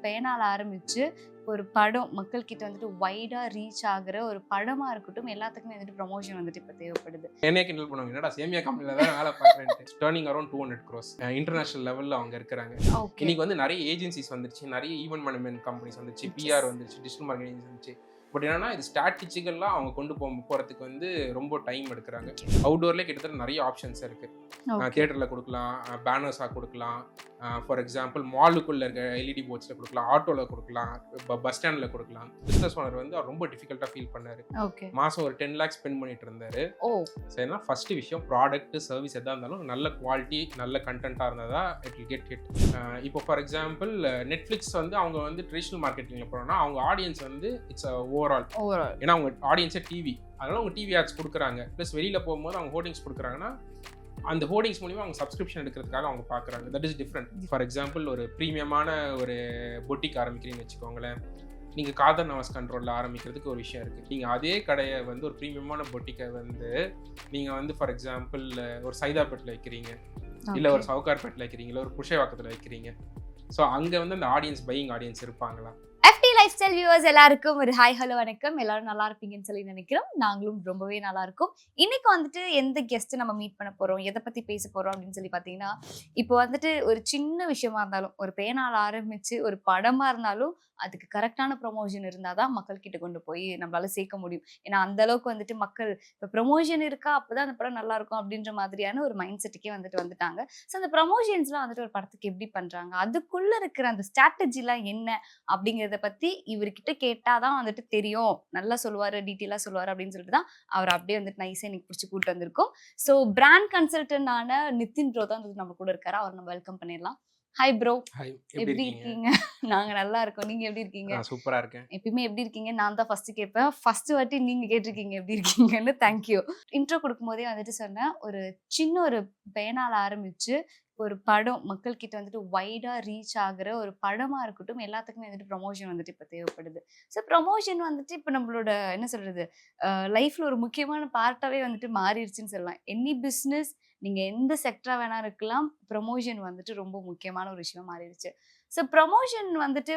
பேனால ஆரம்பிச்சு ஒரு படம் மக்கள் கிட்ட வந்துட்டு வைடா ரீச் ஆகுற ஒரு படமா இருக்கட்டும், எல்லாத்துக்குமே வந்துட்டு ப்ரமோஷன் வந்துட்டு இப்ப தேவைப்படுது. என்னைய கிண்டல் பண்ணுவாங்க, என்னடா சேமியா கம்பெனில தான் வேலை பார்க்குறேன்ட்டு. டர்னிங் அரௌண்ட் 200 crores இன்டர்நேஷனல் லெவலில் அவங்க இருக்கிறாங்க. இன்னைக்கு வந்து நிறைய ஏஜென்சிஸ் வந்துருச்சு, நிறைய ஈவென்ட் மேனேஜ்மெண்ட் கம்பெனிஸ் வந்துருச்சு, பிஆர் வந்துருச்சு, டிஜிட்டல் மார்க்கெட்டிங் வந்துச்சு. பட் என்னன்னா இது ஸ்ட்ராட்டஜிக்கலாக அவங்க கொண்டு போகிறதுக்கு வந்து ரொம்ப டைம் எடுக்கிறாங்க. அவுட்டோர்லேயே கிட்டத்தட்ட நிறைய ஆப்ஷன்ஸ் இருக்குது. தியேட்டரில் கொடுக்கலாம், பேனர்ஸாக கொடுக்கலாம், ஃபார் எக்ஸாம்பிள் மாலுக்குள்ளே இருக்க எல்இடி போர்ட்ஸில் கொடுக்கலாம், ஆட்டோவில் கொடுக்கலாம், பஸ் ஸ்டாண்டில் கொடுக்கலாம். பிஸ்னஸ் ஓனர் வந்து அவர் ரொம்ப டிஃபிகல்ட்டாக ஃபீல் பண்ணார். மாதம் ஒரு 10 lakhs ஸ்பெண்ட் பண்ணிட்டு இருந்தார். சரினா ஃபஸ்ட்டு விஷயம் ப்ராடக்ட் சர்வீஸ் எதாக இருந்தாலும் நல்ல குவாலிட்டி நல்ல கண்டென்ட்டாக இருந்தால் தான் இட் வில் கெட் ஹிட். இப்போ ஃபார் எக்ஸாம்பிள் நெட்ஃப்ளிக்ஸ் வந்து அவங்க வந்து ட்ரெடிஷ்னல் மார்க்கெட்டிங்கில் போனோம்னா அவங்க ஆடியன்ஸ் வந்து இட்ஸ் ஓவரால். ஏன்னா அவங்க ஆடியன்ஸே டிவி, அதனால அவங்க டிவி ஆட்ஸ் கொடுக்குறாங்க. ப்ளஸ் வெளியில் போகும்போது அவங்க ஹோர்டிங்ஸ் கொடுக்குறாங்கன்னா அந்த ஹோர்டிங்ஸ் மூலிமா அவங்க சப்ஸ்கிரிப்ஷன் எடுக்கிறதுக்காக அவங்க பார்க்குறாங்க. That is different. For example ஒரு ப்ரீமியமான ஒரு பொட்டிக் ஆரம்பிக்கிறீங்கன்னு வச்சுக்கோங்களேன். நீங்கள் காதர் நவாஸ் கண்ட்ரோலில் ஆரம்பிக்கிறதுக்கு ஒரு விஷயம் இருக்குது. நீங்கள் அதே கடையை வந்து ஒரு ப்ரீமியமான பொட்டிக்கை வந்து நீங்கள் வந்து ஃபார் எக்ஸாம்பிள் ஒரு சைதாப்பேட்டில் வைக்கிறீங்க, இல்லை ஒரு சவுகார்பேட்டில் வைக்கிறீங்க, இல்லை ஒரு புஷைவாக்கத்தில் வைக்கிறீங்க. ஸோ அங்கே வந்து அந்த பையிங் ஆடியன்ஸ் இருப்பாங்களா? FT லைஃப் ஸ்டைல் வியூவர்ஸ் எல்லாருக்கும் ஒரு ஹாய் ஹலோ வணக்கம். எல்லாரும் நல்லா இருப்பீங்கன்னு சொல்லி நினைக்கிறோம். நாங்களும் ரொம்பவே நல்லா இருக்கும். இன்னைக்கு வந்துட்டு எந்த கெஸ்ட் நம்ம மீட் பண்ண போறோம், எதை பத்தி பேச போறோம் அப்படின்னு சொல்லி பாத்தீங்கன்னா, இப்போ வந்துட்டு ஒரு சின்ன விஷயமா இருந்தாலும், ஒரு பேனால் ஆரம்பிச்சு ஒரு படமா இருந்தாலும் அதுக்கு கரெக்டான ப்ரொமோஷன் இருந்தாதான் மக்கள் கிட்ட கொண்டு போய் நம்மளால சேர்க்க முடியும். ஏன்னா அந்த அளவுக்கு வந்துட்டு மக்கள் இப்போ ப்ரொமோஷன் இருக்கா அப்பதான் அந்த படம் நல்லா இருக்கும் அப்படின்ற மாதிரியான ஒரு மைண்ட் செட்டுக்கே வந்துட்டாங்க. ஸோ அந்த ப்ரொமோஷன்ஸ்லாம் வந்துட்டு ஒரு படத்துக்கு எப்படி பண்றாங்க, அதுக்குள்ள இருக்கிற அந்த ஸ்ட்ராட்டஜிலாம் என்ன அப்படிங்கிறத பத்தி இவர்கிட்ட கேட்டாதான் வந்துட்டு தெரியும். நல்லா சொல்லுவாரு, டீட்டெயிலா சொல்லுவாரு அப்படின்னு சொல்லிட்டு தான் அவர் அப்படியே வந்துட்டு நைஸா இன்னைக்கு பிடிச்சி கூட்டு வந்திருக்கோம். ஸோ பிராண்ட் கன்சல்டன்டான நிதின் ப்ரோ தான் நம்ம கூட இருக்காரு. அவர் நம்ம வெல்கம் பண்ணிடலாம். ஹாய் ப்ரோ, எப்படி இருக்கீங்க? நாங்க நல்லா இருக்கோம். நீங்க எப்படி இருக்கீங்க? சூப்பரா இருக்கேன். எப்பயுமே எப்படி இருக்கீங்க நான் தான் ஃபர்ஸ்ட் கேட்பேன். ஃபர்ஸ்ட் வாட்டி நீங்க கேட்டிருக்கீங்க எப்படி இருக்கீங்கன்னு. தேங்க்யூ. இன்ட்ரோ கொடுக்கும் போதே வந்துட்டு சொன்னேன், ஒரு சின்ன ஒரு பேனால ஆரம்பிச்சு ஒரு படம் மக்கள் கிட்ட வந்துட்டு வைடா ரீச் ஆகுற ஒரு படமா இருக்கட்டும், எல்லாத்துக்குமே வந்துட்டு ப்ரமோஷன் வந்துட்டு இப்ப தேவைப்படுது. ஸோ ப்ரமோஷன் வந்துட்டு இப்ப நம்மளோட என்ன சொல்றது, லைஃப்ல ஒரு முக்கியமான பார்ட்டாவே வந்துட்டு மாறிடுச்சுன்னு சொல்லலாம். எனி பிஸ்னஸ் நீங்க எந்த செக்டரா வேணா இருக்கலாம், ப்ரமோஷன் வந்துட்டு ரொம்ப முக்கியமான ஒரு விஷயமா மாறிடுச்சு. ஸோ ப்ரமோஷன் வந்துட்டு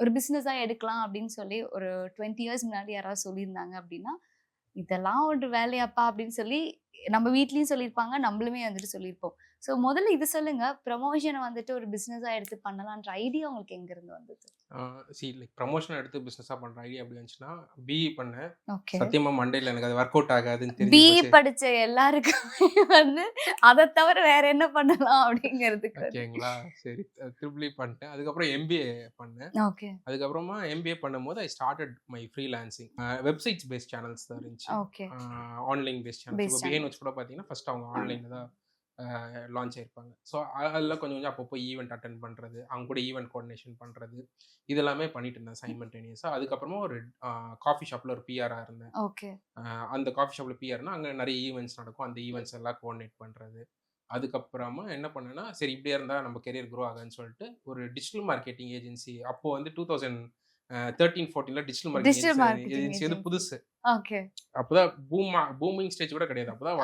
ஒரு பிஸ்னஸா எடுக்கலாம் அப்படின்னு சொல்லி ஒரு 20 years முன்னாடி யாராவது சொல்லியிருந்தாங்க அப்படின்னா, இதெல்லாம் ஒரு வேலையாப்பா அப்படின்னு சொல்லி நம்ம வீட்லயும் சொல்லியிருப்பாங்க, நம்மளுமே வந்துட்டு சொல்லியிருப்போம். ஸோ முதல்ல இது சொல்லுங்க, ப்ரமோஷனை வந்துட்டு ஒரு பிஸ்னஸா எடுத்து பண்ணலான்ற ஐடியா உங்களுக்கு எங்க இருந்து வந்தது? லைக் ப்ரமோஷன் எடுத்து பிஸ்னஸாக பண்ணுற ஐடியா எப்படி வந்துச்சுன்னா, பிஇ பண்ணேன். சத்தியமா மண்டேல எனக்கு அது ஒர்க் அவுட் ஆகாதுன்னு தெரியும். பிஇ படிச்ச எல்லாருக்குமே வந்து அதை தவிர வேற என்ன பண்ணலாம் அப்படிங்கிறதுக்கு. ஓகேங்களா, சரி ட்ரிபிள் பண்ணிட்டேன். அதுக்கப்புறம் எம்பிஏ பண்ணேன். ஓகே. அதுக்கப்புறமா எம்பிஏ பண்ணும்போது I started my freelancing. Websites based channels தான் இருந்துச்சு. ஓகே. Online based channels. இப்போ பிஹேன் வச்சு கூட பார்த்தீங்கன்னா ஃபர்ஸ்ட் அவங்க ஆன்லைனில் தான் லான்ச் ஆயிருப்பாங்க. ஸோ அதில் கொஞ்சம் கொஞ்சம் அப்பப்போ ஈவெண்ட் அட்டன் பண்ணுறது, அவங்க கூட ஈவெண்ட் கோஆர்டினேஷன் பண்ணுறது, இதெல்லாமே பண்ணிட்டு இருந்தேன் சைமல்டேனியஸாக. அதுக்கப்புறமா ஒரு காஃபி ஷாப்பில் ஒரு பிஆராக இருந்தேன். ஓகே. அந்த காஃபி ஷாப்பில் பிஆர்னா அங்கே நிறைய ஈவெண்ட்ஸ் நடக்கும், அந்த ஈவெண்ட்ஸ் எல்லாம் கோஆர்டினேட் பண்ணுறது. அதுக்கப்புறமா என்ன பண்ணேன்னா, சரி இப்படியே இருந்தால் நம்ம கெரியர் க்ரோ ஆகுன்னு சொல்லிட்டு ஒரு டிஜிட்டல் மார்க்கெட்டிங் ஏஜென்சி, அப்போ வந்து 2013-14 டிஜிட்டல் மார்க்கெட்டிங் ஏஜென்சி வந்து புதுசு. ஓகே. அப்பதான் பூமிங் ஸ்டேஜ் கூட கிடையாது. அப்பதான்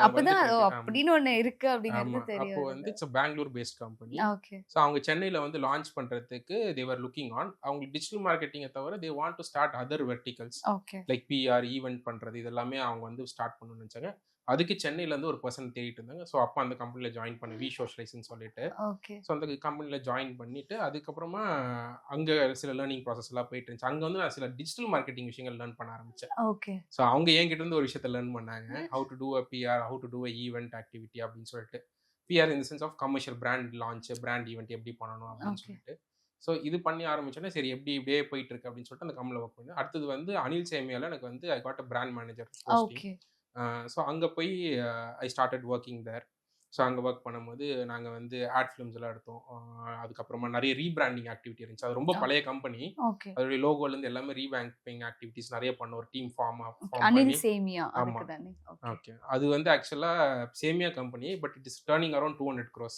அப்படின்னு ஒண்ணு இருக்கு அப்படிங்கிறது தெரியும். அப்போ வந்து it's Bangalore based company. Okay. So அவங்க சென்னையில வந்து லான்ச் பண்றதுக்கு they were looking on. அவங்க டிஜிட்டல் மார்க்கெட்டிங்கை தவிர they want to start other verticals. Okay. Like PR event பண்றது இதெல்லாமே அவங்க வந்து ஸ்டார்ட் பண்ணணும்னு நினைச்சாங்க. அதுக்கு சென்னையில இருந்து ஒரு பர்சன் தேடிட்டு இருந்தாங்க. ஸோ அப்போ அந்த கம்பெனில ஜாயின் பண்ண வி சோஷலைஸ்ன்னு சொல்லிட்டு. ஓகே. ஸோ அந்த கம்பெனில ஜாயின் பண்ணிட்டு அதுக்கப்புறமா அங்க சில லேர்னிங் ப்ராசஸ் எல்லாம் போயிட்டு இருந்துச்சு. அங்க வந்து நான் சில டிஜிட்டல் மார்க்கெட்டிங் விஷயங்கள் லேர்ன் பண்ண ஆரம்பிச்சேன். ஓகே. ஸோ அவங்க என்கிட்ட இருந்து ஒரு விஷயத்த லேர்ன் பண்ணாங்க, how to do a PR, how to do a event activity அப்படின்னு சொல்லிட்டு. PR in the sense of commercial brand launch, brand event எப்படி பண்ணணும் அப்படின்னு சொல்லிட்டு. ஸோ இது பண்ணி ஆரம்பிச்சோன்னா சரி இப்படியே போயிட்டு இருக்கு அப்படின்னு சொல்லிட்டு அந்த கம்பெனியில் ஒர்க் பண்ணேன். அடுத்தது வந்து அனில் சேமியால எனக்கு வந்து I got a brand manager posting. So அங்கே போய் I started working there. So அங்கே ஒர்க் பண்ணும்போது நாங்கள் வந்து ஆட் ஃபிலிம்ஸ் எல்லாம் எடுத்தோம். அதுக்கப்புறமா நிறைய ரீபிராண்டிங் ஆக்டிவிட்டி இருந்துச்சு. அது ரொம்ப பழைய கம்பெனி. அதோடைய லோகோலேருந்து எல்லாமே ரீபேங்கிங் ஆக்டிவிட்டிஸ் நிறைய பண்ணோம். ஒரு டீம் ஃபார்ம் பண்ணி. ஆமாம். ஓகே. அது வந்து ஆக்சுவலாக சேமியா company, but it is turning around 200 crores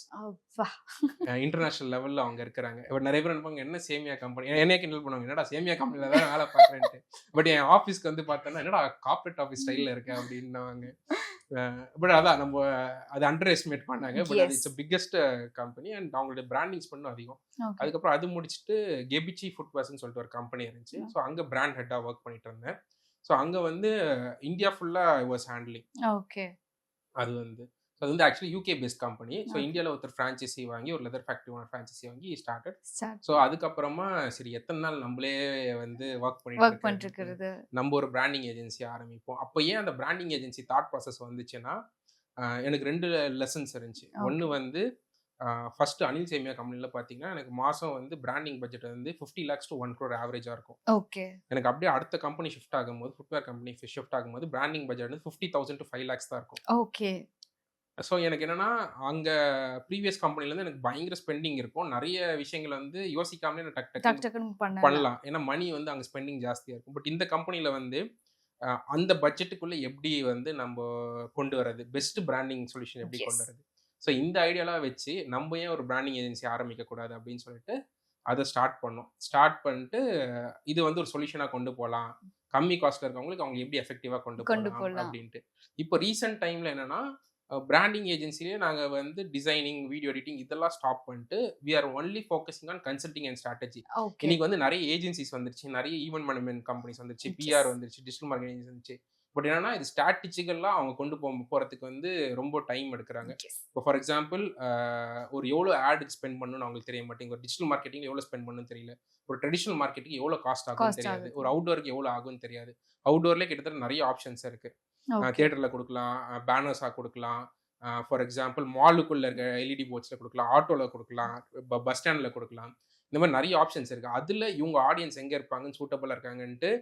international லெவலில் அவங்க இருக்கிறாங்க. பட் நிறைய பேர் நினைப்பாங்க என்ன சேமியா கம்பெனி, என்னைய கிண்டல் பண்ணுவாங்க, என்னடா சேமியா கம்பெனியில் தான் வேலை பார்க்குறேன்ட்டு. பட் என் ஆஃபீஸ்க்கு வந்து பார்த்தோன்னா என்னடா கார்பரேட் ஆஃபீஸ் ஸ்டைலில் இருக்கேன் அப்படின்னாங்க. பட் அதான் நம்ம அது அண்டர் எஸ்டிமேட் பண்ணாங்க. பட் அது Yes. It's biggest company and அவங்களுடைய பிராண்டிங் ஸ்பெண்டும் அதிகம். Okay. அதுக்கப்புறம் அது முடிச்சுட்டு கெபிச்சி ஃபுட்வேர்ஸ்னு சொல்லிட்டு ஒரு கம்பெனி இருந்துச்சு. ஸோ அங்கே பிராண்ட் ஹெட்டாக ஒர்க் பண்ணிட்டு இருந்தேன். ஸோ அங்கே வந்து இந்தியா ஃபுல்லாக ஐ வாஸ் ஹேண்ட்லிங். Okay. அது வந்து அது வந்து actually UK based company. So Okay. இந்தியாவில் ஒருத்தர் ஃப்ரான்ச்சைசி வாங்கி ஒரு லெதர் ஃபேக்ட்ரி ஓனர் ஃப்ரான்ச்சைசி வாங்கி ஸ்டார்டட். Start. ஸோ அதுக்கப்புறமா சரி எத்தனை நாள் நம்மளே வந்து ஒர்க் Work பண்ணிட்டு பண்ணிருக்கிறது. நம்ம ஒரு பிராண்டிங் ஏஜென்சி ஆரம்பிப்போம். அப்போ ஏன் அந்த பிராண்டிங் ஏஜென்சி தாட் ப்ராசஸ் வந்துச்சுன்னா எனக்கு 2 லெசன்ஸ் இருந்துச்சு. ஒன்று Okay. வந்து ஃபர்ஸ்ட் அனில் சேமியா கம்பெனியில் பார்த்தீங்கன்னா எனக்கு மாதம் வந்து பிராண்டிங் பட்ஜெட் வந்து 50 lakhs to 1 crore ஆவரேஜாக இருக்கும். Okay. எனக்கு அப்படியே அடுத்த கம்பெனி ஷிஃப்ட் ஆகும்போது ஃபுட்வேர் கம்பெனி ஷிஃப்ட் ஆகும்போது பிராண்டிங் பட்ஜெட் வந்து 50,000 to 5 lakhs தான் இருக்கும். Okay. ஸோ எனக்கு என்னன்னா அங்கே ப்ரீவியஸ் கம்பெனிலேருந்து எனக்கு பயங்கர ஸ்பெண்டிங் இருக்கும். நிறைய விஷயங்கள் வந்து யோசிக்காமலே நான் டக் டக்கு டக்குன்னு பண்ணலாம். பண்ணலாம். ஏன்னா மணி வந்து அங்கே ஸ்பெண்டிங் ஜாஸ்தியாக இருக்கும். பட் இந்த கம்பெனியில் வந்து அந்த பட்ஜெட்டுக்குள்ளே எப்படி வந்து நம்ம கொண்டு வரது, பெஸ்ட் பிராண்டிங் சொல்யூஷன் எப்படி Yes. கொண்டு வரது. ஸோ இந்த ஐடியாலாம் வச்சு நம்ம ஏன் ஒரு பிராண்டிங் ஏஜென்சி ஆரம்பிக்கக்கூடாது அப்படின்னு சொல்லிட்டு அதை ஸ்டார்ட் பண்ணோம். ஸ்டார்ட் பண்ணிட்டு இது வந்து ஒரு சொல்யூஷனாக கொண்டு போகலாம், கம்மி காஸ்ட்ல இருக்கவங்களுக்கு அவங்க எப்படி எஃபெக்டிவாக கொண்டு போகலாம் போகலாம். அப்படின்ட்டு. இப்போ ரீசெண்ட் டைமில் என்னன்னா பிராண்டிங் ஏஜென்சிலேயே நாங்கள் வந்து டிசைனிங், வீடியோ எடிட்டிங் இதெல்லாம் ஸ்டாப் பண்ணிட்டு we are only focusing on consulting and strategy. Okay. இன்னைக்கு வந்து நிறைய ஏஜென்சிஸ் வந்துருச்சு, நிறைய ஈவென்ட் மேனேஜ்மெண்ட் கம்பெனிஸ் வந்துருச்சு, பிஆர் வந்துருச்சு, டிஜிட்டல் மார்க்கெட்டிங் வந்துச்சு. பட் என்னன்னா இது ஸ்ட்ராட்டஜிக்கெல்லாம் அவங்க கொண்டு போகிறதுக்கு வந்து ரொம்ப டைம் எடுக்கிறாங்க. Yes. இப்போ ஃபார் எக்ஸாம்பிள் ஒரு எவ்வளோ ஆடுக்கு ஸ்பெண்ட் பண்ணணும்னு அவங்களுக்கு தெரிய மாட்டேங்குது. ஒரு டிஜிட்டல் மார்க்கெட்டிங் எவ்வளோ ஸ்பெண்ட் பண்ணணும்னு தெரியல. ஒரு ட்ரெடிஷனல் மார்க்கெட்டிங் எவ்வளோ காஸ்ட் ஆகும்னு Cost தெரியாது. ஆகுது. ஒரு அவுட்டோருக்கு எவ்வளோ ஆகும்னு தெரியாது. அவுட்டோர்லேயே கிட்டத்தட்ட நிறைய ஆப்ஷன்ஸ் இருக்கு. Okay. தியேட்டரில் கொடுக்கலாம், பேனர்ஸாக கொடுக்கலாம், ஃபார் எக்ஸாம்பிள் மாலுக்குள்ளே இருக்க எல்இடி போர்ட்ஸில் கொடுக்கலாம், ஆட்டோவில் கொடுக்கலாம், பஸ் ஸ்டாண்டில் கொடுக்கலாம். இந்த மாதிரி நிறைய ஆப்ஷன்ஸ் இருக்குது. அதில் இவங்க ஆடியன்ஸ் எங்கே இருப்பாங்கன்னு சூட்டபுளாக இருக்காங்கன்ட்டு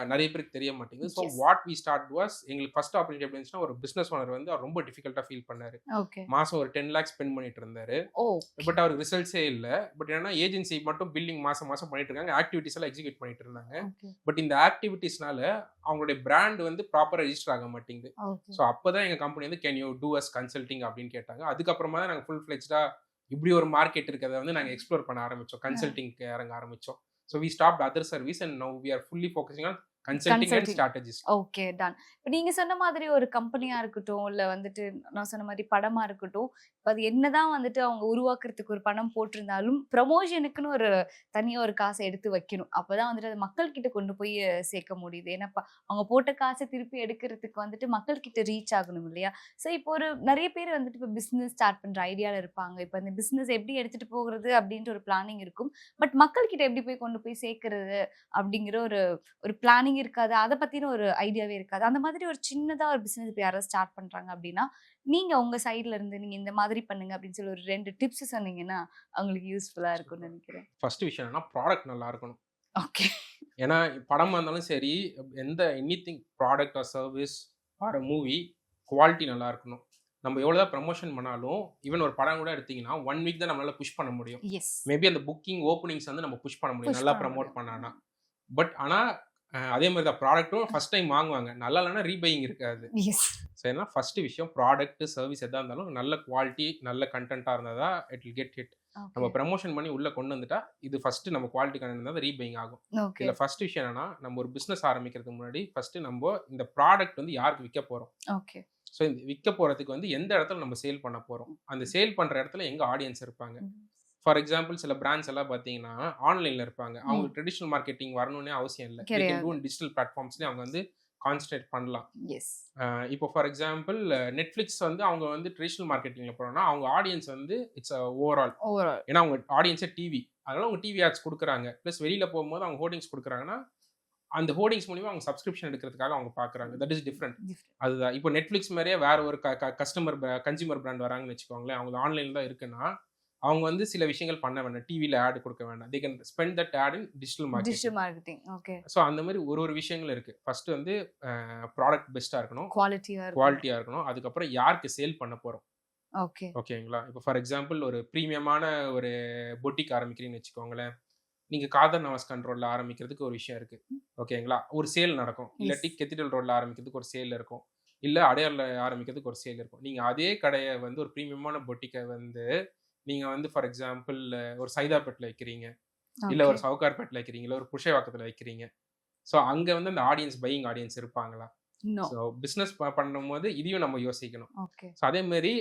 நிறைய பேருக்கு தெரிய மாட்டேங்குது. So Yes. What we start was எங்களுக்கு ஃபர்ஸ்ட் ஆப்பர்ச்சுனிட்டி எப்படி இருந்துச்சுன்னா ஒரு பிஸ்னஸ் ஓனர் வந்து அவர் ரொம்ப டிஃபிகல்ட்டாக ஃபீல் பண்ணார். Okay. மாதம் ஒரு 10 lakhs ஸ்பெண்ட் பண்ணிட்டு இருந்தாரு. Oh. பட் அவருக்கு ரிசல்ட்ஸே இல்லை. பட் என்னன்னா ஏஜென்சி மட்டும் பில்லிங் மாதம் பண்ணிட்டு இருக்காங்க, ஆக்டிவிட்டிஸ் எல்லாம் எக்ஸிக்யூட் பண்ணிட்டு இருந்தாங்க. Okay. பட் இந்த ஆக்டிவிட்டிஸ்னால அவங்களுடைய பிராண்ட் வந்து ப்ராப்பராக ரெஜிஸ்டர் ஆக மாட்டேங்குது. Okay. ஸோ அப்போ தான் எங்கள் கம்பெனி வந்து can you do us consulting அப்படின்னு கேட்டாங்க. அதுக்கப்புறமா தான் நாங்கள் ஃபுல் ஃப்ளெஜ்டாக இப்படி ஒரு மார்க்கெட் இருக்கிறத வந்து நாங்கள் எக்ஸ்ப்ளோர் பண்ண ஆரம்பித்தோம், கன்சல்டிங்க்கு இறங்க ஆரம்பித்தோம். So we stop other service and now we are fully focusing on consulting and strategist. Okay, done. இப்போ நீங்க சொன்ன மாதிரி ஒரு கம்பெனியா இருக்கட்டும், இல்ல வந்துட்டு நான் சொன்ன மாதிரி படமா இருக்கட்டும், இப்போ அது என்னதான் வந்துட்டு அவங்க உருவாக்குறதுக்கு ஒரு பணம் போட்டிருந்தாலும் ப்ரமோஷனுக்குன்னு ஒரு தனியா ஒரு காசை எடுத்து வைக்கணும். அப்பதான் வந்துட்டு அது மக்கள் கிட்ட கொண்டு போய் சேர்க்க முடியுது. ஏன்னா அவங்க போட்ட காசை திருப்பி எடுக்கிறதுக்கு வந்துட்டு மக்கள் கிட்ட ரீச் ஆகணும் இல்லையா? ஸோ இப்போ ஒரு நிறைய பேர் வந்துட்டு இப்போ பிசினஸ் ஸ்டார்ட் பண்ற ஐடியால இருப்பாங்க. இப்போ இந்த பிசினஸ் எப்படி எடுத்துட்டு போகிறது அப்படின்ற ஒரு பிளானிங் இருக்கும். பட் மக்கள் கிட்ட எப்படி போய் கொண்டு போய் சேர்க்கறது அப்படிங்கிற ஒரு ஒரு பிளானிங் இருக்காது. அதை பத்தின ஒரு ஐடியாவே இருக்காது. அந்த மாதிரி ஒரு சின்னதா ஒரு பிசினஸ் இப்போ யாராவது ஸ்டார்ட் பண்றாங்க அப்படின்னா நீங்க உங்க சைட்ல இருந்து நீங்க இந்த மாதிரி பண்ணுங்க அப்படின்னு சொல்லி ஒரு 2 டிப்ஸ் சொன்னீங்கன்னா அவங்களுக்கு யூஸ்ஃபுல்லா இருக்கும்னு நினைக்கிறேன். ஃபர்ஸ்ட் விஷயம் என்னன்னா ப்ராடக்ட் நல்லா இருக்கணும். ஓகே. ஏன்னா படமா இருந்தாலும் சரி, எந்த anything product or service or movie quality நல்லா இருக்கணும். நம்ம எவ்வளோதான் ப்ரமோஷன் பண்ணாலும் ஈவன் ஒரு படம் கூட எடுத்தீங்கன்னா 1 week தான் நம்மளால புஷ் பண்ண முடியும். எஸ். மேபி அந்த புக்கிங் ஓப்பனிங்ஸ் வந்து நம்ம புஷ் பண்ண முடியும் Push நல்லா பண்ண ப்ரமோட் முடியும். பண்ணானா. பட் ஆனால் அதே மாதிரி தான் ப்ராடக்ட்டும் ஃபர்ஸ்ட் டைம் வாங்குவாங்க, நல்லா இல்லைன்னா ரீபையிங் இருக்காது. எஸ். ஸோ ஏன்னா ஃபர்ஸ்ட் விஷயம் ப்ராடக்ட் சர்வீஸ் எதாக இருந்தாலும் நல்ல குவாலிட்டி நல்ல கண்டென்ட்டாக இருந்தால் தான் இட் வில் கெட் ஹிட். நம்ம ப்ரமோஷன் பண்ணி உள்ளே கொண்டு வந்துட்டா இது ஃபர்ஸ்ட் நம்ம குவாலிட்டி கண்டென்ட் இருந்தால் தான் ரீபையிங் ஆகும். ஓகே. இதில் ஃபர்ஸ்ட் விஷயம் என்னன்னா நம்ம ஒரு பிஸ்னஸ் ஆரம்பிக்கிறதுக்கு முன்னாடி ஃபர்ஸ்ட் நம்ம இந்த ப்ராடக்ட் வந்து யாருக்கு விற்க போகிறோம். ஓகே. ஸோ இந்த விற்க போகிறதுக்கு வந்து எந்த இடத்துல நம்ம சேல் பண்ண போகிறோம், அந்த சேல் பண்ணுற இடத்துல எங்கே ஆடியன்ஸ் இருப்பாங்க. ஃபார் எக்ஸாம்பிள் சில பிராண்ட்ஸ் எல்லாம் பார்த்தீங்கன்னா ஆன்லைனில் இருப்பாங்க, அவங்க ட்ரெடிஷனல் மார்க்கெட்டிங் வரணும்னே அவசியம் இல்லை. டிஜிட்டல் பிளாட்ஃபார்ம்ஸ்லேயே அவங்க வந்து கான்சன்ட்ரேட் பண்ணலாம். எஸ். இப்போ ஃபார் எக்ஸாம்பிள் நெட்ஃப்ளிக்ஸ் வந்து அவங்க வந்து ட்ரெடிஷனல் மார்க்கெட்டிங்கில் போகிறோம்னா அவங்க ஆடியன்ஸ் வந்து இட்ஸ் ஓவரால். ஏன்னா அவங்க ஆடியன்ஸே டிவி, அதனால அவங்க டிவி ஆட்ஸ் கொடுக்குறாங்க. ப்ளஸ் வெளியில் போகும்போது அவங்க ஹோர்டிங்ஸ் கொடுக்குறாங்கன்னா அந்த ஹோர்டிங்ஸ் மூலியமா அவங்க சப்ஸ்கிரிப்ஷன் எடுக்கிறதுக்காக அவங்க பார்க்குறாங்க. That is different. அதுதான் இப்போ நெட்ஃப்ளிக்ஸ் மாதிரியே வேற ஒரு கன்சியூமர் பிராண்ட் வராங்கன்னு வச்சுக்கோங்களேன், அவங்க ஆன்லைனில் தான் இருக்குன்னா அவங்க வந்து சில விஷயங்கள் பண்ண வேண்டாம், டிவியில் ஆட் கொடுக்க வேண்டாம். they can spend that ad in digital marketing. Okay. So அந்த மாதிரி ஒரு விஷயங்கள் இருக்கு. ஃபர்ஸ்ட் வந்து ப்ராடக்ட் பெஸ்ட்டாக இருக்கணும், குவாலிட்டியாக இருக்கணும். அதுக்கப்புறம் யாருக்கு சேல் பண்ண போகிறோம். ஓகே. ஓகேங்களா? இப்போ ஃபார் எக்ஸாம்பிள் ஒரு ப்ரீமியமான ஒரு பொட்டிக் ஆரம்பிக்கிறீங்கன்னு வச்சுக்கோங்களேன், நீங்கள் காதர் நவாஸ் கண்ட்ரோலில் ஆரம்பிக்கிறதுக்கு ஒரு விஷயம் இருக்குது. ஓகேங்களா? ஒரு சேல் நடக்கும். இல்லாட்டி கெத்திடல் ரோடில் ஆரம்பிக்கிறதுக்கு ஒரு சேல் இருக்கும், இல்லை அடையாரில் ஆரம்பிக்கிறதுக்கு ஒரு சேல் இருக்கும். நீங்கள் அதே கடையை வந்து ஒரு ப்ரீமியமான பொட்டிக்கை வந்து நீங்கள் வந்து ஃபார் எக்ஸாம்பிள் ஒரு சைதாப்பேட்டில் வைக்கிறீங்க, இல்லை ஒரு சவுகார்பேட்டில் வைக்கிறீங்க, இல்லை ஒரு புஷைவாக்கத்தில் வைக்கிறீங்க. ஸோ அங்கே வந்து அந்த ஆடியன்ஸ் பையிங் ஆடியன்ஸ் இருப்பாங்களா? நோ. ஸோ பிஸ்னஸ் பண்ணும்போது இதையும் நம்ம யோசிக்கணும். ஓகே. ஸோ அதே மாதிரி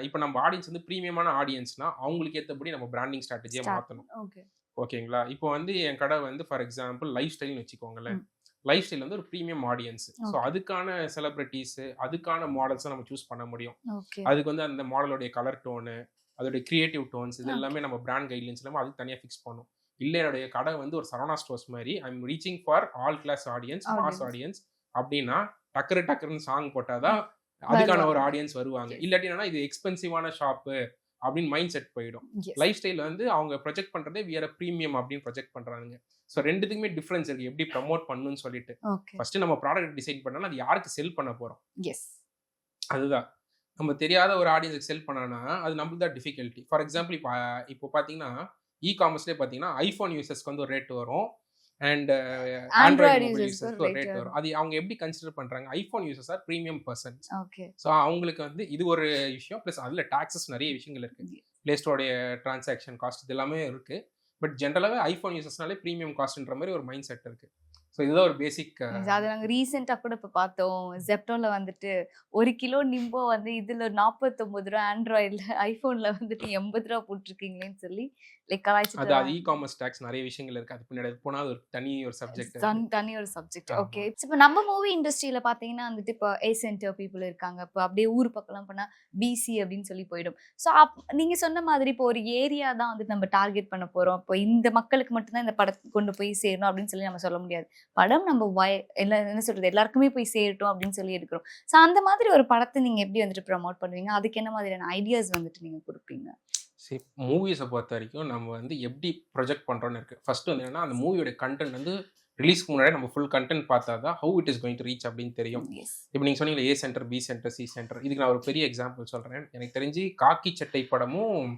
இப்போ நம்ம ஆடியன்ஸ் வந்து ப்ரீமியமான ஆடியன்ஸ்னா அவங்களுக்கு ஏற்றபடி நம்ம பிராண்டிங் ஸ்ட்ராட்டஜியை மாற்றணும். ஓகே. ஓகேங்களா? இப்போ வந்து என் கடை வந்து ஃபார் எக்ஸாம்பிள் லைஃப் ஸ்டைல்னு வச்சுக்கோங்களேன். லைஃப் ஸ்டைல் வந்து ஒரு ப்ரீமியம் ஆடியன்ஸ். ஸோ அதுக்கான செலிபிரிட்டிஸ், அதுக்கான மாடல்ஸை நம்ம சூஸ் பண்ண முடியும். ஓகே. அதுக்கு வந்து அந்த மாடலோடைய கலர் டோனு, அதோடைய கிரியேட்டிவ் டோன்ஸ் இது எல்லாமே நம்ம பிராண்ட் கைட்லைன்ஸ் எல்லாமே அதுக்கு தனியாக ஃபிக்ஸ் பண்ணும். இல்லை என்னுடைய கடை வந்து ஒரு சரவணா ஸ்டோர்ஸ் மாதிரி I am reaching for all class audience, mass audience அப்படின்னா டக்குன்னு சாங் போட்டாதான் அதுக்கான ஒரு ஆடியன்ஸ் வருவாங்க. இல்லாட்டி என்னன்னா இது எக்ஸ்பென்சிவான ஷாப்பு அப்படின்னு மைண்ட் செட் போயிடும். லைஃப் ஸ்டைல் வந்து அவங்க ப்ரொஜெக்ட் பண்றதே வியர் ப்ரீமியம் அப்படின்னு ப்ரொஜெக்ட் பண்றாங்க. ஸோ ரெண்டுத்துக்குமே டிஃபரன்ஸ் இருக்கு எப்படி ப்ரமோட் பண்ணணும்னு சொல்லிட்டு. ஃபர்ஸ்ட் நம்ம ப்ராடக்ட் டிசைட் பண்ணாலும் அது யாருக்கு செல் பண்ண போறோம். அதுதான் நம்ம தெரியாத ஒரு ஆடியன்ஸுக்கு செல் பண்ணனா அது நம்மளுக்கு தான் டிஃபிகல்ட்டி. ஃபார் எக்ஸாம்பிள் இப்போ பார்த்தீங்கன்னா இ-காமர்ஸ்லேயே பார்த்தீங்கன்னா ஐஃபோன் யூசர்ஸ்க்கு வந்து ஒரு ரேட் வரும் அண்ட் ஆண்ட்ராய்டு மொபைல் யூசர்ஸ்க்கு ஒரு ரேட் வரும். அது அவங்க எப்படி கன்சிடர் பண்றாங்க? IPhone users R premium persons. So அவங்களுக்கு வந்து இது ஒரு விஷயம். ப்ளஸ் அதில் டாக்ஸஸ் நிறைய விஷயங்கள் இருக்கு. பிளே ஸ்டோருடைய டிரான்சாக்ஷன் காஸ்ட் இது எல்லாமே இருக்கு. பட் ஜென்ரலாகவே ஐஃபோன் யூசர்ஸ்னாலே ப்ரீமியம் காஸ்ட்ன்ற மாதிரி ஒரு மைண்ட் செட் இருக்கு. ஸோ இதுதான் ஒரு பேசிக். அது நாங்கள் ரீசெண்டாக கூட இப்போ பார்த்தோம். ஜெப்டோல வந்துட்டு 1 கிலோ நிம்போ வந்து இதில் 49 ரூபா, ஆண்ட்ராய்டில் ஐஃபோனில் வந்துட்டு 80 ரூபா போட்டிருக்கீங்களேன்னு சொல்லி லைக் கலாய்ச்சிட்டு. அது இ-காமர்ஸ் டாக்ஸ் நிறைய விஷயங்கள் இருக்கு. அது பின்னாடி போனால் அது ஒரு தனி ஒரு சப்ஜெக்ட். தனி ஒரு சப்ஜெக்ட். ஓகே. இப்போ நம்ம மூவி இண்டஸ்ட்ரியில் பார்த்தீங்கன்னா வந்துட்டு இப்போ ஏ சென்டர் பீப்புள் இருக்காங்க. இப்போ அப்படியே ஊர் பக்கம்லாம் போனால் பிசி அப்படின்னு சொல்லி போயிடும். ஸோ நீங்கள் சொன்ன மாதிரி இப்போ ஒரு ஏரியா தான் வந்துட்டு நம்ம டார்கெட் பண்ண போகிறோம். இப்போ இந்த மக்களுக்கு மட்டும்தான் இந்த படத்தை கொண்டு போய் சேரணும் அப்படின்னு சொல்லி நம்ம சொல்ல முடியாது. படம் நம்ம என்ன சொல்றது எல்லாருக்குமே போய் சேரட்டும் அப்படின்னு சொல்லி எடுக்கிறோம். ஸோ அந்த மாதிரி ஒரு படத்தை நீங்க எப்படி வந்துட்டு ப்ரமோட் பண்ணுவீங்க? அதுக்கு என்ன மாதிரியான ஐடியாஸ் வந்துட்டு நீங்க கொடுப்பீங்க? சரி, மூவிஸை பொறுத்த வரைக்கும் நம்ம வந்து எப்படி ப்ரொஜெக்ட் பண்ணுறோன்னு இருக்குது. ஃபர்ஸ்ட் வந்து என்னன்னா அந்த மூவியோட கண்டென்ட் வந்து ரிலீஸ்க்கு முன்னாடி நம்ம ஃபுல் கண்டென்ட் பார்த்தா தான் how it is going to reach அப்படின்னு தெரியும். இப்போ நீங்கள் சொன்னீங்க A centre, B centre, C centre. இதுக்கு நான் ஒரு பெரிய எக்ஸாம்பிள் சொல்கிறேன். எனக்கு தெரிஞ்சு காக்கி சட்டை படமும்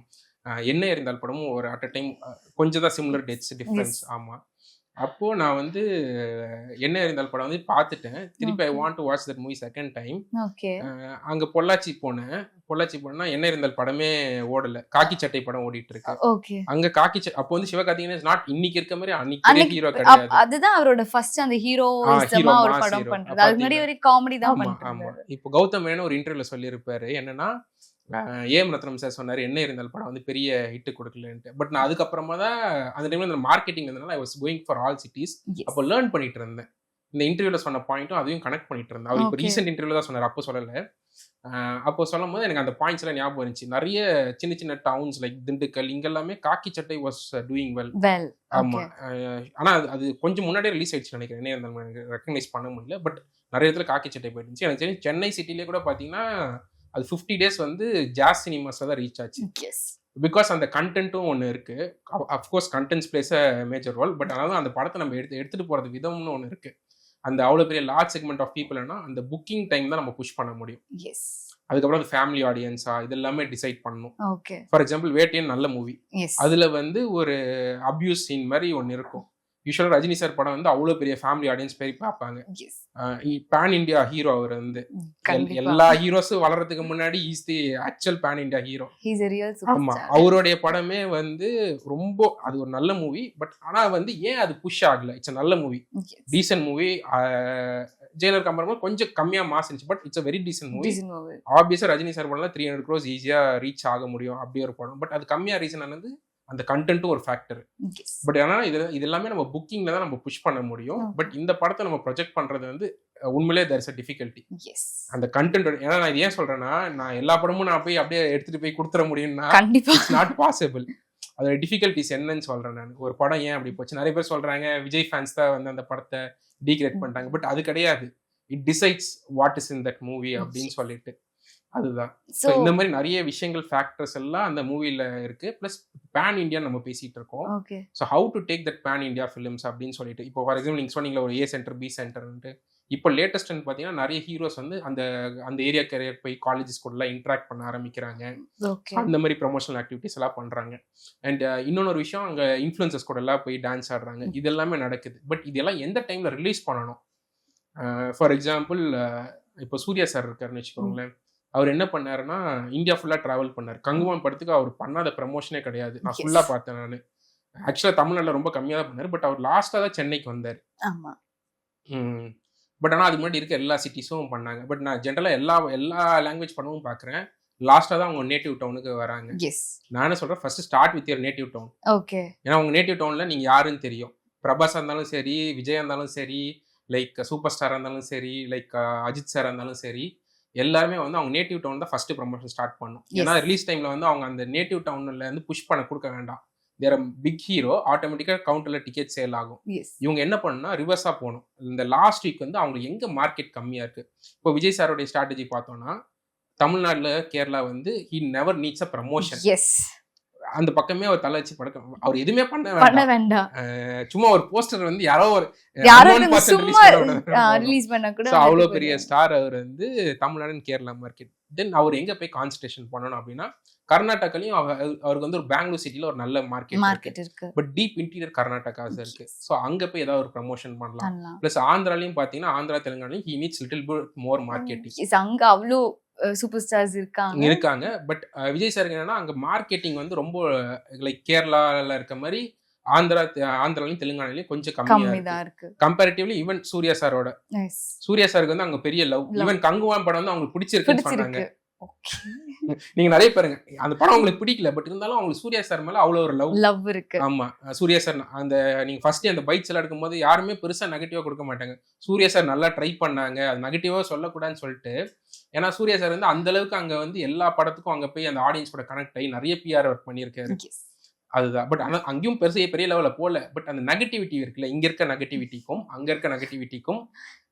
என்ன இருந்தால் படமும் ஒரு அட் அ டைம் கொஞ்சம் தான் சிமிலர் டேட்ஸ் டிஃப்ரென்ஸ். ஆமாம். அப்போது நான் வந்து என்ன இருந்தால் படம் வந்து பார்த்துட்டேன். திருப்பி I want to watch that movie second time. அங்கே பொள்ளாச்சி போனேன்னா என்ன இருந்தால் படமே ஓடலை, காக்கி சட்டை படம் ஓடிட்டு இருக்கு. அங்கே காக்கி அப்போ வந்து சிவகார்த்திகேயன் நாட் இன்னைக்கு இருக்க மாதிரி அன்னைக்கு ஹீரோ கிடையாது. அதுதான் அவரோட ஃபர்ஸ்ட் அந்த ஹீரோயிசமா ஒரு படம் பண்றது. அதுக்கு முன்னாடி ஒரு காமெடி தான் பண்றாங்க. இப்போ கௌதம் மேனன் ஒரு இன்டர்வியூல சொல்லியிருப்பாரு என்னன்னா ஏஎம் ரத்னம் சார் சொன்னார் என்ன இருந்தால் படம் வந்து பெரிய ஹிட்டு கொடுக்கலன்ட்டு. பட் நான் அதுக்கப்புறமா தான் அந்த டைம்ல இந்த மார்க்கெட்டிங் இருந்தனால I was going for all cities. அப்போ லேர்ன் பண்ணிட்டு இருந்தேன். இந்த இன்டர்வியூல சொன்ன பாயிண்ட்டும் அதையும் கனெக்ட் பண்ணிட்டு இருந்தேன். அவர் இப்போ ரீசெண்ட் இன்டர்வியூல தான் சொன்னார், அப்போ சொல்லலை. அப்போ சொல்லும் போது எனக்கு அந்த பாயிண்ட்ஸ் எல்லாம் ஞாபகம் இருந்துச்சு. நிறைய சின்ன சின்ன டவுன்ஸ் லைக் திண்டுக்கல் இங்கெல்லாமே காக்கி சட்டை வாஸ் டூயிங் வெல். ஆமா. ஆனா அது கொஞ்சம் முன்னாடியே ரிலீஸ் ஆயிடுச்சு நினைக்கிறேன். என்ன இருந்தாலும் எனக்கு ரெக்கக்னைஸ் பண்ண முடியல. பட் நிறைய இடத்துல காக்கி சட்டை போயிடுச்சு. எனக்கு தெரிஞ்சு சென்னை சிட்டிலே கூட பாத்தீங்கன்னா அது 50 days வந்து ஜாஸ் சினிமாஸ்ல தான் ரீச் ஆச்சு. பிகாஸ் அந்த கண்டென்ட்டும் ஒன்று இருக்கு. Of course contents plays a major role. But ஆனாலும் அந்த படத்தை நம்ம எடுத்துட்டு போறது விதம்னு ஒன்று இருக்கு. அந்த அவ்வளோ பெரிய லார்ஜ் செக்மெண்ட் ஆஃப் பீப்புள்னா அந்த புக்கிங் டைம் தான் நம்ம புஷ் பண்ண முடியும். அதுக்கப்புறம் அது ஃபேமிலி ஆடியன்ஸா இது எல்லாமே டிசைட் பண்ணணும். ஃபார் எக்ஸாம்பிள் வேட்டையன் நல்ல மூவி. அதுல வந்து ஒரு அபியூஸ் சீன் மாதிரி ஒன்று இருக்கும். யூஸ்வலாக ரஜினி சார் படம் வந்து அவ்வளோ பெரிய ஃபேமிலி ஆடியன்ஸ் பேர் பார்ப்பாங்க. பேன் இண்டியா ஹீரோ அவர் வந்து எல்லா ஹீரோஸும் வளர்றதுக்கு முன்னாடி is the actual pan India hero. ஆமா, அவருடைய படமே வந்து ரொம்ப அது ஒரு நல்ல மூவி. பட் ஆனா வந்து ஏன் அது புஷ் ஆகல? இட்ஸ் நல்ல movie, decent movie. Jailer compare கொஞ்சம் கம்மியா மாஸ் இருந்துச்சு. But it's very decent movie. ஆப்வியஸா ரஜினி சார் படம்லாம் 300 crores ஈஸியா ரீச் ஆக முடியும் அப்படி ஒரு படம். பட் அது கம்மியா ரீசன் ஆனது அந்த கண்டென்ட்டும் ஒரு ஃபேக்டர். பட் ஆனா இது எல்லாமே நம்ம புக்கிங்ல தான் நம்ம புஷ் பண்ண முடியும். பட் இந்த படத்தை நம்ம ப்ரொஜெக்ட் பண்றது வந்து உண்மையிலேயே தேர் இஸ் அ டிஃபிகல்ட்டி. அந்த கண்டென்ட் ஏன்னா நான் ஏன் சொல்றேன்னா நான் எல்லா படமும் நான் போய் அப்படியே எடுத்துட்டு போய் கொடுத்துட முடியும்னா இட்ஸ் நாட் பாசிபிள். அதோட டிஃபிகல்ட்டிஸ் என்னன்னு சொல்றேன் நான். ஒரு படம் ஏன் அப்படி போச்சு? நிறைய பேர் சொல்றாங்க விஜய் ஃபேன்ஸ் தான் வந்து அந்த படத்தை டீக்ரேட் பண்ணிட்டாங்க. பட் அது கிடையாது. It decides what is in that movie அப்படின்னு சொல்லிட்டு. அதுதான். ஸோ இந்த மாதிரி நிறைய விஷயங்கள் ஃபேக்டர்ஸ் எல்லாம் அந்த மூவில இருக்கு. பிளஸ் பேன் இண்டியா நம்ம பேசிட்டு இருக்கோம். So how to take that pan India films அப்படின்னு சொல்லிட்டு. இப்போ ஃபார் எக்ஸாம்பிள் நீங்க சொன்னீங்களா ஒரு ஏ சென்டர் பி சென்டர்ன்ட்டு. இப்போ லேட்டஸ்ட்னு பார்த்தீங்கன்னா நிறைய ஹீரோஸ் வந்து அந்த ஏரியா கேரியர் போய் காலேஜஸ் கூட இன்ட்ராக்ட் பண்ண ஆரம்பிக்கிறாங்க. அந்த மாதிரி ப்ரொமோஷனல் ஆக்டிவிட்டிஸ் எல்லாம் பண்றாங்க. அண்ட் இன்னொரு விஷயம் அங்கே இன்ஃப்ளூயன்சர்ஸ் கூட எல்லாம் போய் டான்ஸ் ஆடுறாங்க. இது எல்லாமே நடக்குது. பட் இதெல்லாம் எந்த டைம்ல ரிலீஸ் பண்ணணும்? ஃபார் எக்ஸாம்பிள் இப்போ சூர்யா சார் இருக்காருன்னு வச்சுக்கோங்களேன். அவர் என்ன பண்ணாருன்னா இந்தியா ஃபுல்லாக ட்ராவல் பண்ணார். கங்குவான் படத்துக்கு அவர் பண்ணாத ப்ரமோஷனே கிடையாது. நான் ஃபுல்லாக பார்த்தேன். நான் ஆக்சுவலாக தமிழ்நாட்டில் ரொம்ப கம்மியாக தான் பண்ணார். பட் அவர் லாஸ்ட்டாக தான் சென்னைக்கு வந்தார். பட் ஆனால் அதுக்கு முன்னாடி இருக்க எல்லா சிட்டிஸும் பண்ணாங்க. பட் நான் ஜென்ரலாக எல்லா லாங்குவேஜ் பண்ணவும் பார்க்குறேன். லாஸ்ட்டாக தான் அவங்க நேட்டிவ் டவுனுக்கு வராங்க. நான் என்ன சொல்கிறேன், first start with your native town. Okay. ஏன்னா உங்கள் நேட்டிவ் டவுனில் நீங்கள் யாருன்னு தெரியும். பிரபாஸாக இருந்தாலும் சரி, விஜயா இருந்தாலும் சரி, லைக் சூப்பர் ஸ்டாராக இருந்தாலும் சரி, லைக் அஜித் சாராக இருந்தாலும் சரி, எல்லாருமே வந்து அவங்க நேட்டிவ் டவுன் தான் ஃபர்ஸ்ட் ப்ரமோஷன் ஸ்டார்ட் பண்ணும். ஏன்னா ரிலீஸ் டைமில் வந்து அவங்க அந்த நேட்டிவ் டவுனில் வந்து புஷ் பண்ண கொடுக்க வேண்டாம். தேர் பிக் ஹீரோ, ஆட்டோமேட்டிக்காக கவுண்டரில் டிக்கெட் சேல் ஆகும். இவங்க என்ன பண்ணணும்னா ரிவர்ஸாக போகணும். இந்த லாஸ்ட் வீக் வந்து அவங்களுக்கு எங்கே மார்க்கெட் கம்மியாக இருக்குது. இப்போ விஜய் சாரோடைய ஸ்ட்ராட்டஜி பார்த்தோம்னா, தமிழ்நாட்டில் கேரளா வந்து he never needs a promotion. அந்த பக்கமே அவர் தலை வச்சு படுக்க, அவர் எதுவுமே பண்ண வேண்டாம். சும்மா ஒரு போஸ்டர் வந்து யாரோ ரிலீஸ் பண்ண கூட அவ்வளோ பெரிய ஸ்டார் அவர் வந்து தமிழ்நாடு கேரளா மார்க்கெட். தென் அவர் எங்க போய் கான்சன்ட்ரேஷன் பண்ணணும் அப்படின்னா, கர்நாடகாலையும் அவருக்கு வந்து ஒரு பெங்களூர் சிட்டில ஒரு நல்ல மார்க்கெட் இருக்கு. பட் டீப் இன்டீரியர் கர்நாடகா இருக்கு. ஸோ அங்க போய் ஏதாவது ஒரு ப்ரமோஷன் பண்ணலாம். பிளஸ் ஆந்திராலையும் பாத்தீங்கன்னா, ஆந்திரா தெலுங்கானாலையும் he needs little bit more marketing. அங்க அவ்வளோ சூப்பர் ஸ்டார்ஸ் இருக்காங்க. பட் விஜய் சாருக்கு என்னன்னா, அங்க மார்க்கெட்டிங் வந்து ரொம்ப லைக் கேரளால இருக்க மாதிரி ஆந்திராலையும் தெலுங்கானாலையும் கொஞ்சம் கம்மியா இருக்கு கம்பேரிட்டிவ்லி. ஈவன் சூர்யா சாரோட, சூர்யா சாருக்கு வந்து அங்க பெரிய லவ். ஈவன் கங்குவான் படம் வந்து அவங்களுக்கு பிடிச்சிருக்குன்னு சொன்னாங்க. நீங்க நிறைய பாருங்க, அந்த படம் உங்களுக்கு பிடிக்கல, பட் இருந்தாலும் அவங்களுக்கு சூர்யா சார் மேல அவ்வளவு ஒரு லவ் இருக்கு. ஆமா, சூர்யா சார் அந்த நீங்க ஃபர்ஸ்ட் அந்த பைட்ஸ் எல்லாம் எடுக்கும்போது யாருமே பெருசா நெகட்டிவா கொடுக்க மாட்டாங்க. சூர்யா சார் நல்லா ட்ரை பண்ணாங்க, அது நெகட்டிவா சொல்லக்கூடாதுன்னு சொல்லிட்டு. ஏன்னா சூர்யா சார் வந்து அந்த அளவுக்கு அங்க வந்து எல்லா படத்துக்கும் அங்க போய் அந்த ஆடியன்ஸ் கூட கனெக்ட் ஆகி நிறைய பிஆர் ஒர்க் பண்ணியிருக்காரு. அதுதான். பட் ஆனால் அங்கேயும் பெரிய லெவலில் போகல. பட் அந்த நெகட்டிவிட்டி இருக்குல்ல, இங்க இருக்க நெகட்டிவிட்டிக்கும் அங்க இருக்க நெகட்டிவிட்டிக்கும்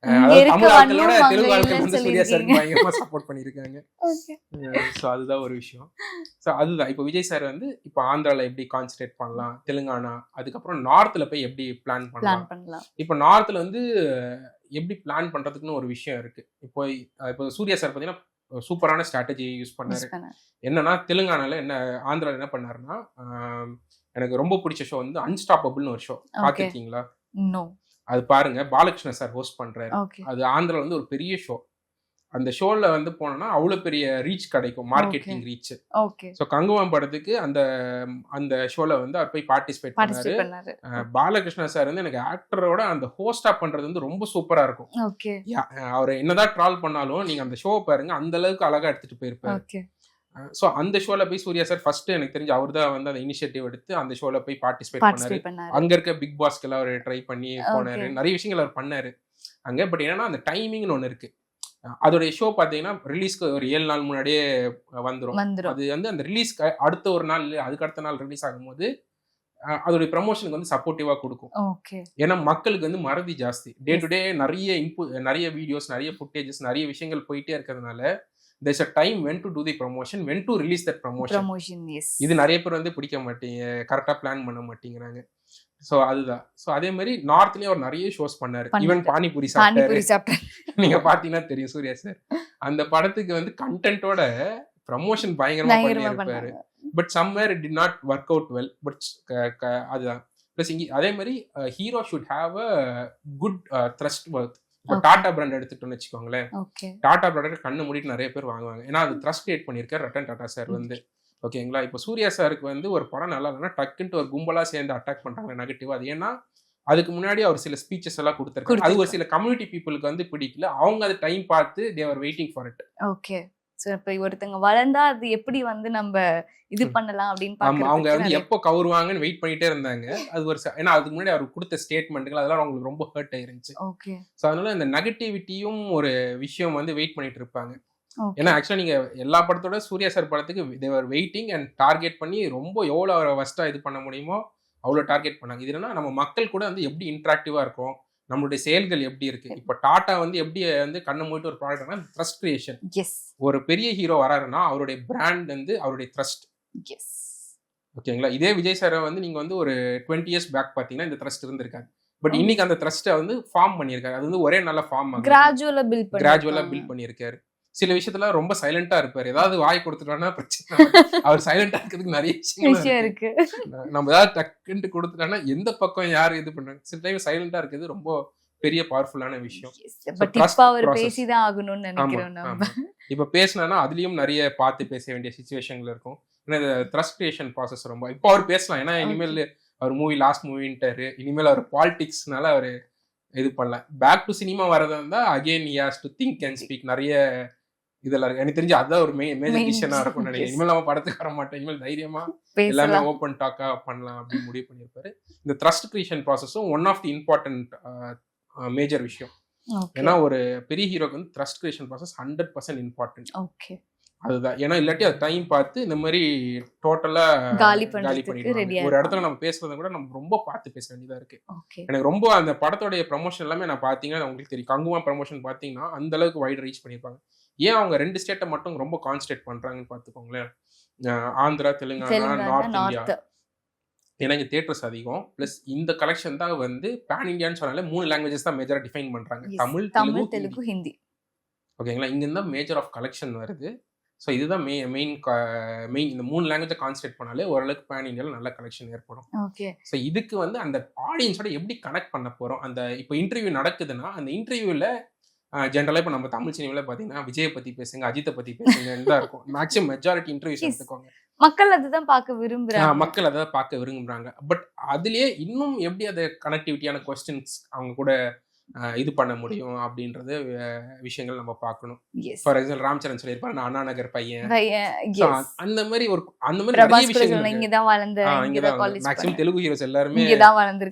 தமிழ் ஆட்களோட தெலுங்கு ஆட்கள் வந்து சூர்யா சாருக்கு பயங்கரமா சப்போர்ட் பண்ணியிருக்காங்க. ஸோ அதுதான் ஒரு விஷயம். ஸோ அதுதான் இப்போ விஜய் சார் வந்து இப்போ ஆந்திரால எப்படி கான்சன்ட்ரேட் பண்ணலாம், தெலுங்கானா, அதுக்கப்புறம் நார்த்ல போய் எப்படி பிளான் பண்ணலாம். இப்போ நார்த்ல வந்து எப்படி பிளான் பண்றதுக்குன்னு ஒரு விஷயம் இருக்கு. இப்போ சூர்யா சார் பார்த்தீங்கன்னா சூப்பரான ஸ்ட்ராட்டஜி யூஸ் பண்ணாரு. என்னன்னா, தெலுங்கானால ஆந்திரால என்ன பண்ணாருன்னா, எனக்கு ரொம்ப பிடிச்ச ஷோ வந்து அன்ஸ்டாப்பபிள்னு ஒரு ஷோ. பாத்துருக்கீங்களா? அது பாருங்க, பாலகிருஷ்ண சார் ஹோஸ்ட் பண்றாரு. அது ஆந்திரால வந்து ஒரு பெரிய ஷோ. அந்த ஷோல வந்து போனோம்னா அவ்வளவு பெரிய ரீச் கிடைக்கும், மார்க்கெட்டிங் ரீச். ஸோ கங்குவான் படத்துக்கு அந்த ஷோல வந்து அவர் போய் பார்ட்டிசிபேட் பண்ணாரு. பாலகிருஷ்ணா சார் வந்து எனக்கு ஆக்டரோட அந்த ஹோஸ்டா பண்றது வந்து ரொம்ப சூப்பரா இருக்கும். அவர் என்னதான் ட்ரால் பண்ணாலும் நீங்க அந்த ஷோ பாருங்க, அந்த அளவுக்கு அழகா எடுத்துட்டு போயிருப்பாரு. ஸோ அந்த ஷோல போய் சூர்யா சார் ஃபர்ஸ்ட் எனக்கு தெரிஞ்சு அவர் தான் வந்து அந்த இனிஷியேட்டிவ் எடுத்து அந்த ஷோல போய் பார்ட்டிசிபேட் பண்ணாரு. அங்க இருக்க பிக் பாஸ்க்கெல்லாம் அவர் ட்ரை பண்ணி போனாரு, நிறைய விஷயங்கள் அவர் பண்ணாரு அங்க. பட் என்னன்னா, அந்த டைமிங்னு ஒன்று இருக்கு. அதோடைய ஷோ பார்த்தீங்கன்னா ரிலீஸ்க்கு ஒரு 7 நாள் முன்னாடியே வந்துடும். அது வந்து அந்த ரிலீஸ்க்கு அடுத்த ஒரு நாள், அதுக்கு அடுத்த நாள் ரிலீஸ் ஆகும்போது அதோடைய ப்ரமோஷனுக்கு வந்து சப்போர்ட்டிவா கொடுக்கும். ஏன்னா மக்களுக்கு வந்து மறதி ஜாஸ்தி. டே டு டே நிறைய வீடியோஸ், நிறைய ஃபுட்டேஜஸ், நிறைய விஷயங்கள் போயிட்டே இருக்கிறதுனால there's a time when to do the promotion, when to release that promotion. Yes. இது நிறைய பேர் வந்து பிடிக்க மாட்டீங்க, கரெக்டா பிளான் பண்ண மாட்டேங்கிறாங்க. ஸோ அதுதான். ஸோ அதே மாதிரி நார்த்லயும் அவர் நிறைய ஷோஸ் பண்ணாரு. ஈவன் பானிபூரி சாப்பிட்டாரு. நீங்க பாத்தீங்கன்னா தெரியும் சூர்யா சார். அந்த படத்துக்கு வந்து கண்டென்ட்டோட ப்ரமோஷன் பயங்கரமா பண்ணியிருப்பாரு. But somewhere it did not work out well. But அதுதான். பிளஸ் இங்கே அதே மாதிரி hero should have a good thrust worth. இப்போ டாடா பிராண்ட் எடுத்துட்டோம்னு வச்சுக்கோங்களேன். டாடா ப்ராடக்ட் கண்ணு மூடிட்டு நிறைய பேர் வாங்குவாங்க. ஏன்னா அது த்ரஸ்ட் கிரியேட் பண்ணியிருக்காரு ரத்தன் டாடா சார் வந்து. ஓகேங்களா? இப்போ சூர்யா சாருக்கு வந்து ஒரு படம் நல்லா இல்லைன்னா டக்குன்ட்டு ஒரு கும்பலா சேர்ந்து அட்டாக் பண்றாங்க நெகட்டிவா. அது ஏன்னா அதுக்கு முன்னாடி அவர் சில ஸ்பீச்சஸ் எல்லாம் கொடுத்துருக்காரு. அது ஒரு சில கம்யூனிட்டி பீப்புளுக்கு வந்து பிடிக்கல. அவங்க அது டைம் பார்த்து they are waiting for it. Okay. So இப்போ ஒருத்தங்க வளர்ந்தா அது எப்படி வந்து நம்ம இது பண்ணலாம் அப்படின்னு பாக்குறாங்க. அவங்க வந்து எப்போ கவருவாங்கன்னு வெயிட் பண்ணிட்டே இருந்தாங்க. அது ஒரு ஏன்னா அதுக்கு முன்னாடி அவர் கொடுத்த ஸ்டேட்மெண்ட்கள் அதெல்லாம் அவங்களுக்கு ரொம்ப ஹர்ட் ஆயிருந்துச்சு. ஓகே. ஸோ அதனால இந்த நெகட்டிவிட்டியும் ஒரு விஷயம் வந்து வெயிட் பண்ணிட்டு இருப்பாங்க. ஏன்னா ஆக்சுவலா நீங்க எல்லா படத்தோட சூர்யா சார் படத்துக்கு தேவர் வெயிட்டிங் அண்ட் டார்கெட் பண்ணி ரொம்ப எவ்வளோ அவரை ஃபர்ஸ்டா இது பண்ண முடியுமோ அவ்வளோ டார்கெட் பண்ணாங்க. இது என்னன்னா, நம்ம மக்கள் கூட வந்து எப்படி இன்ட்ராக்டிவா இருக்கும், நம்மளுடைய செயல்கள் எப்படி இருக்கு. இப்போ டாடா வந்து எப்படி வந்து கண்ணை மூடிட்டு ஒரு ப்ராடக்ட்னா த்ரஸ்ட் கிரியேஷன். ஒரு பெரிய ஹீரோ வராருன்னா அவருடைய பிராண்ட் வந்து அவருடைய த்ரஸ்ட். ஓகேங்களா? இதே விஜய் சாரை வந்து நீங்க வந்து ஒரு 20 years பேக் பாத்தீங்கன்னா இந்த த்ரஸ்ட் இருந்திருக்காரு. பட் இன்னைக்கு அந்த த்ரஸ்ட்டை வந்து ஃபார்ம் பண்ணியிருக்காரு. அது வந்து ஒரே நல்ல ஃபார்ம் கிராஜுவலா பில்ட் பண்ணியிருக்காரு. சில விஷயத்துல ரொம்ப சைலண்டா இருப்பாரு. ஏதாவது வாய் கொடுத்துட்டானா பிரச்சனை. அவர் சைலண்டா இருக்கிறதுக்கு நிறைய விஷயம் இருக்கு. நம்ம ஏதாவது டக்குன்ட்டு கொடுத்துட்டானா எந்த பக்கம் யாரு இது பண்றாங்க. சில டைம் சைலண்டா இருக்கிறது ரொம்ப பெரிய பவர்ஃபுல்லான விஷயம். இப்ப பேசினா அதுலயும் நிறைய பார்த்து பேச வேண்டிய சிச்சுவேஷன்ல இருக்கும். ஏன்னா த்ரஸ்ட் கிரியேஷன் ப்ராசஸ் ரொம்ப. இப்போ அவர் பேசலாம். ஏன்னா இனிமேல் அவர் லாஸ்ட் மூவின்ட்டாரு. இனிமேல் அவர் பாலிடிக்ஸ்னால அவரு இது பண்ணல. பேக் டு சினிமா வரதா இருந்தா again he has to think and speak. நிறைய இதெல்லாம் இருக்கு. எனக்கு தெரிஞ்சு அதான் ஒரு மேஜர் டிசிஷனா இருக்கும் நினைக்கிறேன். இனிமேல் நம்ம படத்துக்கு வர மாட்டோம், இனிமேல் தைரியமா எல்லாமே ஓப்பன் டாக்கா பண்ணலாம் அப்படின்னு முடிவு பண்ணியிருப்பாரு. இந்த த்ரஸ்ட் கிரியேஷன் ப்ராசஸும் one of the important major விஷயம். ஏன்னா ஒரு பெரிய ஹீரோக்கு வந்து trust creation process 100% important. Okay, அதுதான். ஏன்னா இல்லாட்டி அது டைம் பார்த்து இந்த மாதிரி டோட்டலா காலி பண்ணிடுவாங்க. ரெடி ஒரு இடத்துல நம்ம பேசுறத கூட நம்ம ரொம்ப பார்த்து பேச வேண்டியதா இருக்கு. ஓகே, எனக்கு ரொம்ப அந்த படத்தோடைய ப்ரமோஷன் எல்லாமே நான் பார்த்தீங்கன்னா உங்களுக்கு தெரியும். கங்குவா ப்ரமோஷன் பார்த்தீங்கன்னா அந்த அளவுக்கு வைட் ரீச் பண்ணியிருப்பாங்க. ஏன் அவங்க 2 ஸ்டேட்டை மட்டும் ரொம்ப கான்சன்ட்ரேட் பண்றாங்கன்னு பார்த்துக்கோங்களேன். Andhra, Telangana, north India. ஏன்னா இங்க தியேட்டர்ஸ் அதிகம். பிளஸ் இந்த கலெக்ஷன் தான் வந்து பேன் இந்தியான்னு சொன்னாலே 3 லாங்குவேஜஸ் தான் மேஜரா டிஃபைன் பண்றாங்க. தமிழ், தெலுங்கு, ஹிந்தி. ஓகேங்களா? இங்க இருந்தா மேஜர் ஆஃப் கலெக்ஷன் வருது. ஸோ இதுதான் மெயின் இந்த 3 லாங்குவேஜை கான்சன்ட்ரேட் பண்ணாலே ஓரளவுக்கு பேன் இந்தியாவில் நல்ல கலெக்ஷன் ஏற்படும். ஓகே, ஸோ இதுக்கு வந்து அந்த ஆடியன்ஸோட எப்படி கனெக்ட் பண்ண போறோம். அந்த இப்போ இன்டர்வியூ நடக்குதுன்னா அந்த இன்டர்வியூல ஜென்ரலாக இப்போ நம்ம தமிழ் சினிமாவில் பார்த்தீங்கன்னா விஜயை பத்தி பேசுங்க, அஜித்தை பத்தி பேசுங்கன்னு தான் இருக்கும். மேக்ஸிமம் மெஜாரிட்டி இன்டர்வியூஸ் எடுத்துக்கோங்க. மக்கள் அதுதான் பார்க்க விரும்புறாங்க. மக்கள் அதை பார்க்க விரும்புறாங்க. பட் அதுலயே இன்னும் எப்படி அதை கனெக்டிவிட்டியான கொஸ்டின்ஸ் அவங்க கூட இது பண்ண முடியும் அப்படின்றது விஷயங்கள் நம்ம பார்க்கணும். ஃபார் எக்ஸாம்பிள் ராம்சரண் சொல்லியிருப்பாரு, நான் அண்ணா நகர் பையன். அந்த மாதிரி நிறைய விஷயங்கள் இங்கதான் வளர்ந்தேன். மேக்ஸிமம் தெலுங்கு ஹீரோஸ் எல்லாருமே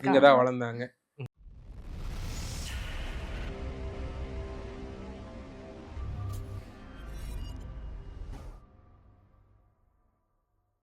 இங்கதான் வளர்ந்தாங்க.